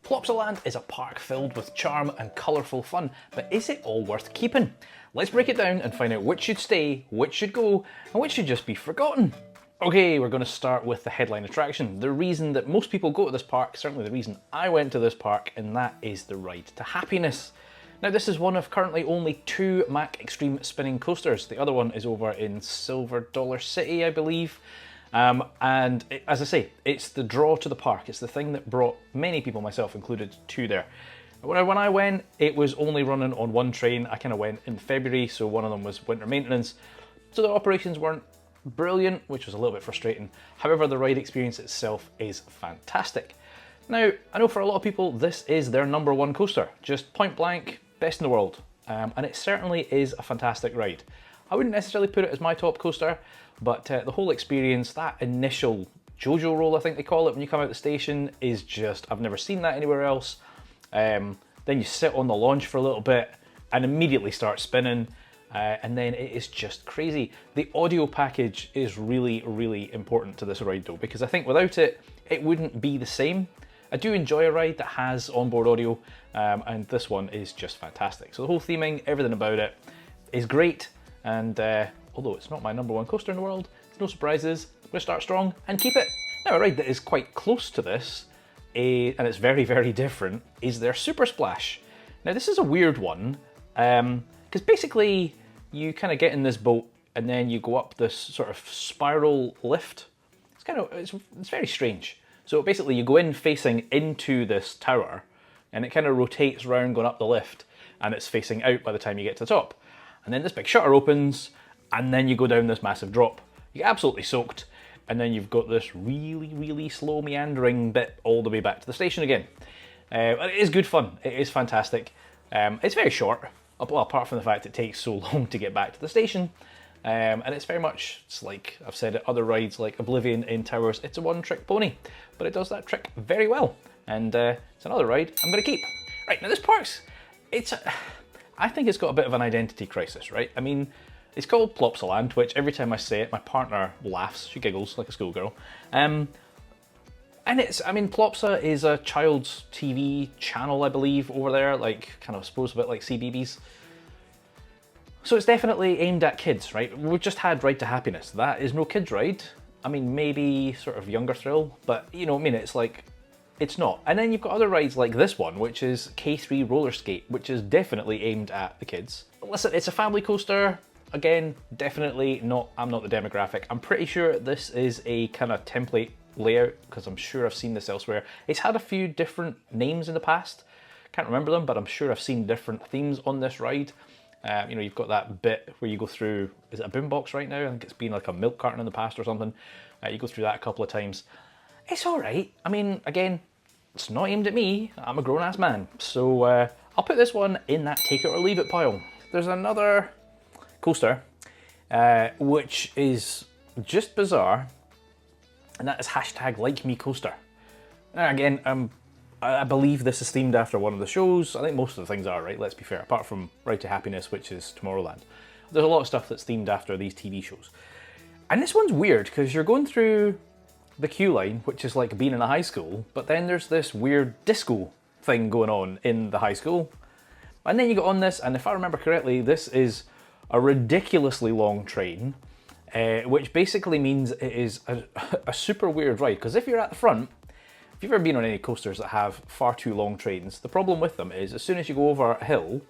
Plopsaland is a park filled with charm and colourful fun, but is it all worth keeping? Let's break it down and find out which should stay, which should go, and which should just be forgotten. Okay, we're going to start with the headline attraction, the reason that most people go to this park, certainly the reason I went to this park, and that is the Ride to Happiness. Now this is one of currently only 2 Mack Extreme spinning coasters. The other one is over in Silver Dollar City, I believe. As I say, it's the draw to the park. It's the thing that brought many people, myself included, to there. When I went, it was only running on one train. I kind of went in February, so one of them was winter maintenance. So the operations weren't brilliant, which was a little bit frustrating. However, the ride experience itself is fantastic. Now, I know for a lot of people, this is their #1 coaster, just point blank, best in the world. And it certainly is a fantastic ride. I wouldn't necessarily put it as my top coaster, but the whole experience, that initial JoJo roll, I think they call it, when you come out the station, is just, I've never seen that anywhere else. Then you sit on the launch for a little bit and immediately start spinning, and then it is just crazy. The audio package is really, really important to this ride though, because I think without it, it wouldn't be the same. I do enjoy a ride that has onboard audio, and this one is just fantastic. So the whole theming, everything about it is great, and although it's not my #1 coaster in the world, it's no surprises. I'm going to start strong and keep it. Now, a ride that is quite close to this, and it's very, very different, is their Super Splash. Now, this is a weird one, because basically you kind of get in this boat and then you go up this sort of spiral lift. It's very strange. So basically you go in facing into this tower, and it kind of rotates around going up the lift, and it's facing out by the time you get to the top. And then this big shutter opens, and then you go down this massive drop. You get absolutely soaked, and then you've got this really, really slow meandering bit all the way back to the station again. It is good fun. It is fantastic. It's very short, well, apart from the fact it takes so long to get back to the station. And it's very much, it's like I've said at other rides like Oblivion in Towers, it's a one-trick pony, but it does that trick very well. And it's another ride I'm going to keep. Right, now this park's, I think it's got a bit of an identity crisis, right? I mean, it's called Plopsaland, which every time I say it, my partner laughs, she giggles like a schoolgirl. And Plopsa is a child's TV channel, I believe, over there, like, kind of, I suppose, a bit like CBeebies. So it's definitely aimed at kids, right? We've just had Ride to Happiness. That is no kids ride. I mean, maybe sort of younger thrill, but you know what I mean, it's like, it's not. And then you've got other rides like this one, which is K3 Roller Skate, which is definitely aimed at the kids. But listen, it's a family coaster. Again, definitely not, I'm not the demographic. I'm pretty sure this is a kind of template layout, because I'm sure I've seen this elsewhere. It's had a few different names in the past. Can't remember them, but I'm sure I've seen different themes on this ride. You know, you've got that bit where you go through, is it a boombox right now? I think it's been like a milk carton in the past or something. You go through that a couple of times. It's all right. I mean, again, it's not aimed at me. I'm a grown-ass man. So I'll put this one in that take it or leave it pile. There's another coaster, which is just bizarre, and that is #LikeMeCoaster. Now again, I believe this is themed after one of the shows. I think most of the things are, right? Let's be fair, apart from Ride to Happiness, which is Tomorrowland. There's a lot of stuff that's themed after these TV shows. And this one's weird, because you're going through the queue line, which is like being in a high school, but then there's this weird disco thing going on in the high school. And then you get on this, and if I remember correctly, this is a ridiculously long train, which basically means it is a super weird ride, because if you're at the front, if you've ever been on any coasters that have far too long trains, the problem with them is as soon as you go over a hill,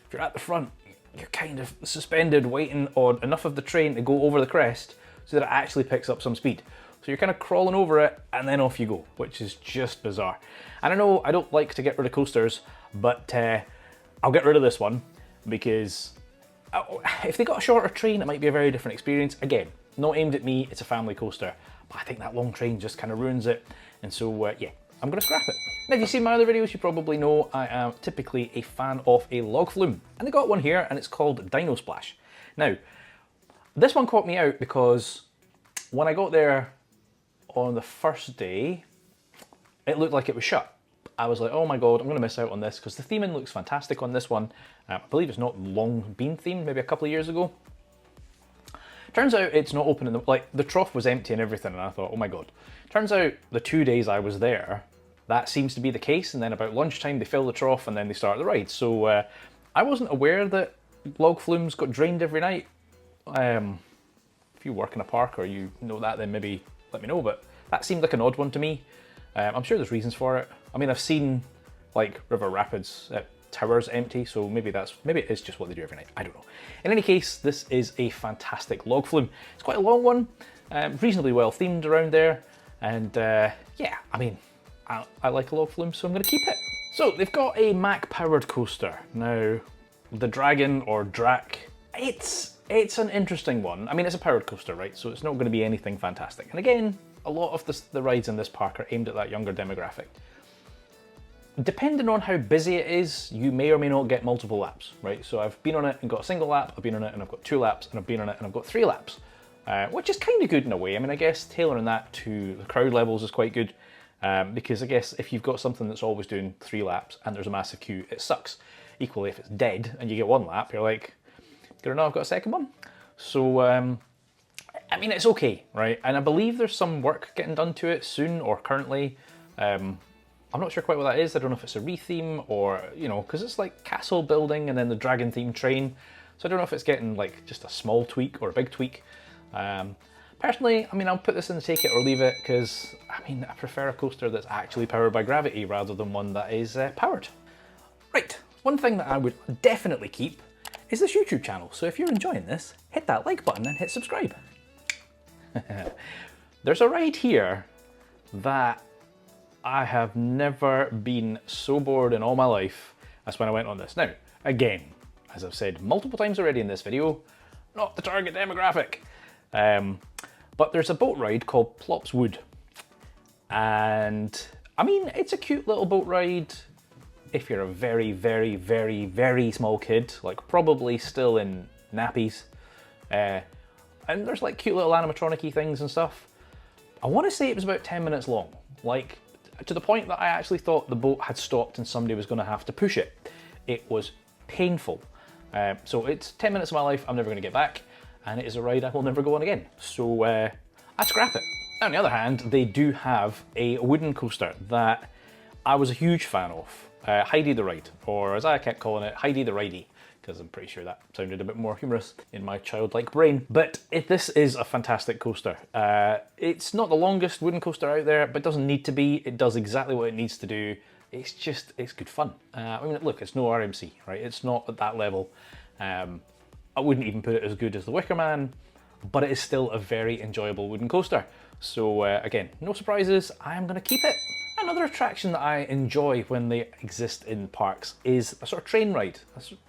if you're at the front, you're kind of suspended waiting on enough of the train to go over the crest so that it actually picks up some speed. So you're kind of crawling over it and then off you go, which is just bizarre. And I know I don't like to get rid of coasters, but I'll get rid of this one because if they got a shorter train, it might be a very different experience. Again, not aimed at me, it's a family coaster, but I think that long train just kind of ruins it. And so, yeah, I'm going to scrap it. Now, if you've seen my other videos, you probably know I am typically a fan of a log flume. And they got one here, and it's called Dino Splash. Now, this one caught me out because when I got there on the first day, it looked like it was shut. I was like, oh my god, I'm going to miss out on this, because the theming looks fantastic on this one. I believe it's not long been themed, maybe a couple of years ago. Turns out it's not open, like the trough was empty and everything, and I thought, oh my god. Turns out the 2 days I was there, that seems to be the case, and then about lunchtime they fill the trough and then they start the ride. So I wasn't aware that log flumes got drained every night. If you work in a park or you know that, then maybe let me know, but that seemed like an odd one to me. I'm sure there's reasons for it. I mean, I've seen like river rapids towers empty, so maybe it is just what they do every night. I don't know. In any case, this is a fantastic log flume. It's quite a long one, reasonably well themed around there, and yeah, I mean, I like a log flume, so I'm going to keep it. So they've got a Mack powered coaster now. The Dragon or Drac, it's an interesting one. I mean, it's a powered coaster, right? So it's not going to be anything fantastic. And again, a lot of the rides in this park are aimed at that younger demographic. Depending on how busy it is, you may or may not get multiple laps, right? So I've been on it and got a single lap, I've been on it and I've got 2 laps, and I've been on it and I've got 3 laps, which is kind of good in a way. I mean, I guess tailoring that to the crowd levels is quite good, because I guess if you've got something that's always doing 3 laps and there's a massive queue, it sucks. Equally, if it's dead and you get 1 lap, you're like, did I know I've got a second one? So, I mean, it's okay, right? And I believe there's some work getting done to it soon or currently. I'm not sure quite what that is. I don't know if it's a retheme or, you know, because it's like castle building and then the dragon themed train. So I don't know if it's getting like just a small tweak or a big tweak. Personally, I mean, I'll put this in the take it or leave it because, I mean, I prefer a coaster that's actually powered by gravity rather than one that is powered. Right, one thing that I would definitely keep is this YouTube channel. So if you're enjoying this, hit that like button and hit subscribe. There's a ride here that I have never been so bored in all my life as when I went on this. Now, again, as I've said multiple times already in this video, not the target demographic. But there's a boat ride called Plopsa Woods. And I mean, it's a cute little boat ride if you're a very, very, very, very small kid, like probably still in nappies. And there's like cute little animatronic-y things and stuff. I want to say it was about 10 minutes long, like to the point that I actually thought the boat had stopped and somebody was going to have to push it. It was painful. So it's 10 minutes of my life I'm never going to get back, and it is a ride I will never go on again. So I scrap it. Now, on the other hand, they do have a wooden coaster that I was a huge fan of. Heidi the Ride, or as I kept calling it, Heidi the Ride, because I'm pretty sure that sounded a bit more humorous in my childlike brain. But this is a fantastic coaster. It's not the longest wooden coaster out there, but it doesn't need to be. It does exactly what it needs to do. It's good fun. I mean, look, it's no RMC, right? It's not at that level. I wouldn't even put it as good as the Wicker Man, but it is still a very enjoyable wooden coaster. So again, no surprises, I am gonna keep it. Another attraction that I enjoy when they exist in parks is a sort of train ride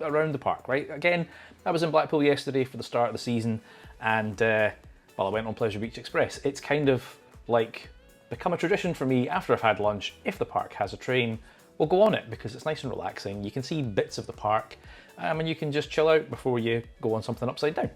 around the park, right? Again, I was in Blackpool yesterday for the start of the season, and well, I went on Plopsa Express. It's kind of like become a tradition for me after I've had lunch. If the park has a train, we'll go on it because it's nice and relaxing. You can see bits of the park, and you can just chill out before you go on something upside down.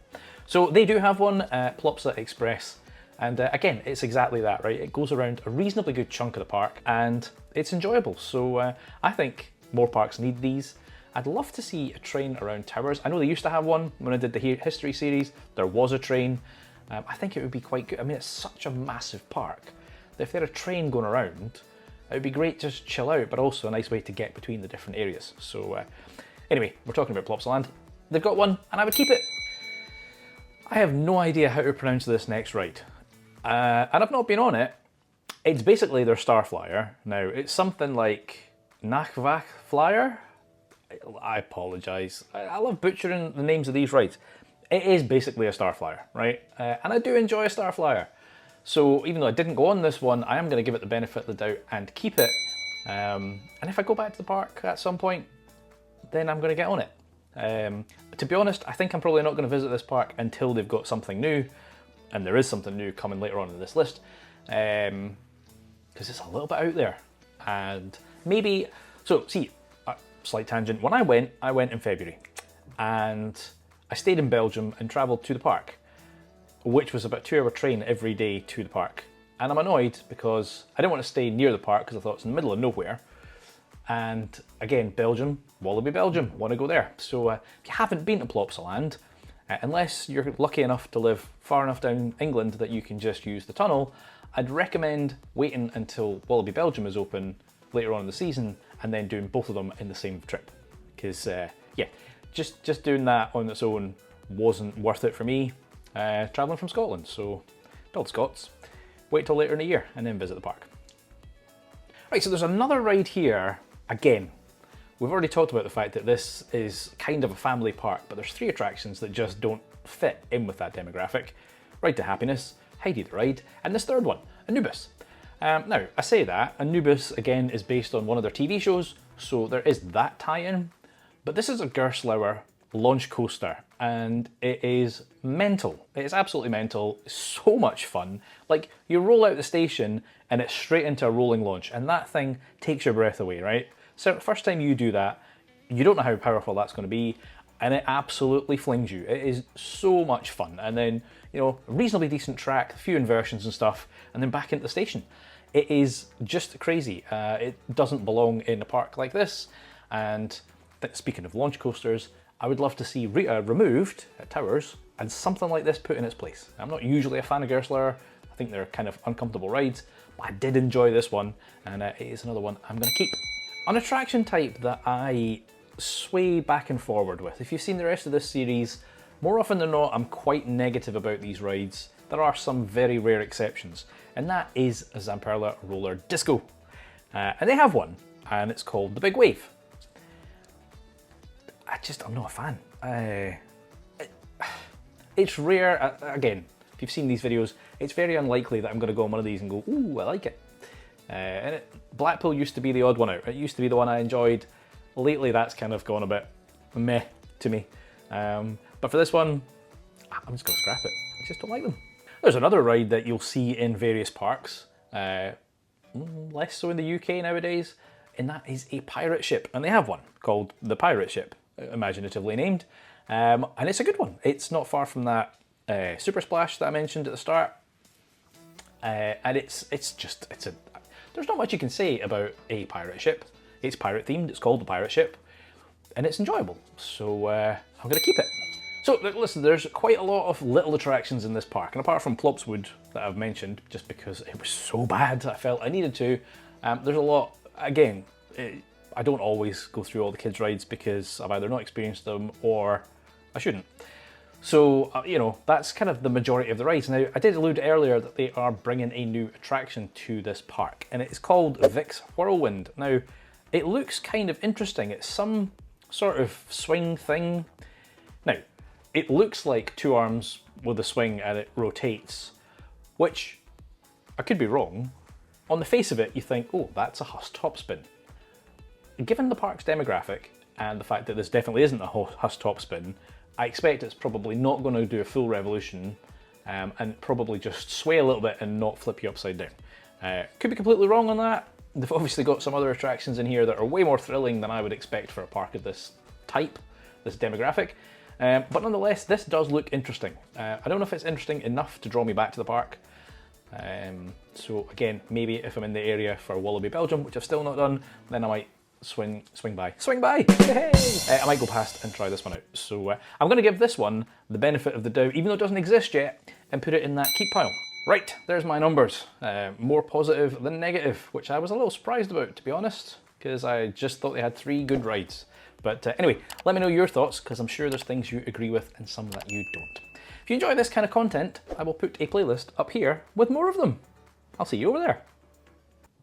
So they do have one, Plopsa Express. And again, it's exactly that, right? It goes around a reasonably good chunk of the park and it's enjoyable. So I think more parks need these. I'd love to see a train around towers. I know they used to have one when I did the history series. There was a train. I think it would be quite good. I mean, it's such a massive park that if they had a train going around, it would be great to just chill out, but also a nice way to get between the different areas. So anyway, we're talking about Plopsaland. They've got one and I would keep it. I have no idea how to pronounce this next ride. And I've not been on it. It's basically their Star Flyer. Now, it's something like NachtWacht Flyer. I apologise. I love butchering the names of these rides. It is basically a Star Flyer, right? And I do enjoy a Star Flyer. So even though I didn't go on this one, I am going to give it the benefit of the doubt and keep it. And if I go back to the park at some point, then I'm going to get on it. But to be honest, I think I'm probably not going to visit this park until they've got something new. And there is something new coming later on in this list, because it's a little bit out there. And maybe, so see, slight tangent, when I went in February, and I stayed in Belgium and travelled to the park, which was about a 2-hour train every day to the park. And I'm annoyed because I didn't want to stay near the park because I thought it's in the middle of nowhere. And again, Belgium, Wallaby Belgium, want to go there. So if you haven't been to Plopsaland, unless you're lucky enough to live far enough down England that you can just use the tunnel, I'd recommend waiting until Wallaby Belgium is open later on in the season and then doing both of them in the same trip. Because yeah, just doing that on its own wasn't worth it for me travelling from Scotland. So build Scots, wait till later in the year and then visit the park. Right, so there's another ride here. Again, we've already talked about the fact that this is kind of a family park, but there's 3 attractions that just don't fit in with that demographic. Ride to Happiness, Heidi the Ride, and this third one, Anubis. Now, I say that, Anubis again is based on one of their TV shows, so there is that tie-in, but this is a Gerstlauer launch coaster, and it is mental. It is absolutely mental, so much fun. Like, you roll out the station and it's straight into a rolling launch, and that thing takes your breath away, right? So first time you do that, you don't know how powerful that's going to be, and it absolutely flings you. It is so much fun. And then, you know, a reasonably decent track, a few inversions and stuff, and then back into the station. It is just crazy. It doesn't belong in a park like this. And speaking of launch coasters, I would love to see Rita removed at Towers and something like this put in its place. I'm not usually a fan of Gerstlauer. I think they're kind of uncomfortable rides, but I did enjoy this one, and it is another one I'm going to keep. An attraction type that I sway back and forward with. If you've seen the rest of this series, more often than not, I'm quite negative about these rides. There are some very rare exceptions, and that is a Zamperla Roller Disco. And they have one, and it's called the Big Wave. I'm not a fan. It's rare, again, if you've seen these videos, it's very unlikely that I'm going to go on one of these and go, ooh, I like it. Blackpool used to be the odd one out. It used to be the one I enjoyed. Lately that's kind of gone a bit meh to me. But for this one, I'm just going to scrap it. I just don't like them. There's another ride that you'll see in various parks, less so in the UK nowadays, and that is a pirate ship. And they have one called the Pirate Ship, imaginatively named. And it's a good one. It's not far from that Super Splash that I mentioned at the start. And there's not much you can say about a pirate ship. It's pirate themed, it's called the Pirate Ship, and it's enjoyable. So I'm going to keep it. So listen, there's quite a lot of little attractions in this park, and apart from Plopsa Woods that I've mentioned, just because it was so bad I felt I needed to, there's a lot, again, I don't always go through all the kids' rides because I've either not experienced them or I shouldn't. So, you know, that's kind of the majority of the rides. Now, I did allude earlier that they are bringing a new attraction to this park, and it's called Vic's Whirlwind. Now, it looks kind of interesting. It's some sort of swing thing. Now, it looks like 2 arms with a swing and it rotates, which I could be wrong. On the face of it, you think, oh, that's a Huss topspin. Given the park's demographic and the fact that this definitely isn't a Huss topspin, I expect it's probably not going to do a full revolution and probably just sway a little bit and not flip you upside down. Could be completely wrong on that. They've obviously got some other attractions in here that are way more thrilling than I would expect for a park of this type, this demographic. But nonetheless, this does look interesting. I don't know if it's interesting enough to draw me back to the park. So again, maybe if I'm in the area for Wallaby Belgium, which I've still not done, then I might swing by. Hey! I might go past and try this one out. So I'm going to give this one the benefit of the doubt, even though it doesn't exist yet, and put it in that keep pile. Right, there's my numbers. More positive than negative, which I was a little surprised about, to be honest, because I just thought they had 3 good rides. But anyway, let me know your thoughts, because I'm sure there's things you agree with and some that you don't. If you enjoy this kind of content, I will put a playlist up here with more of them. I'll see you over there.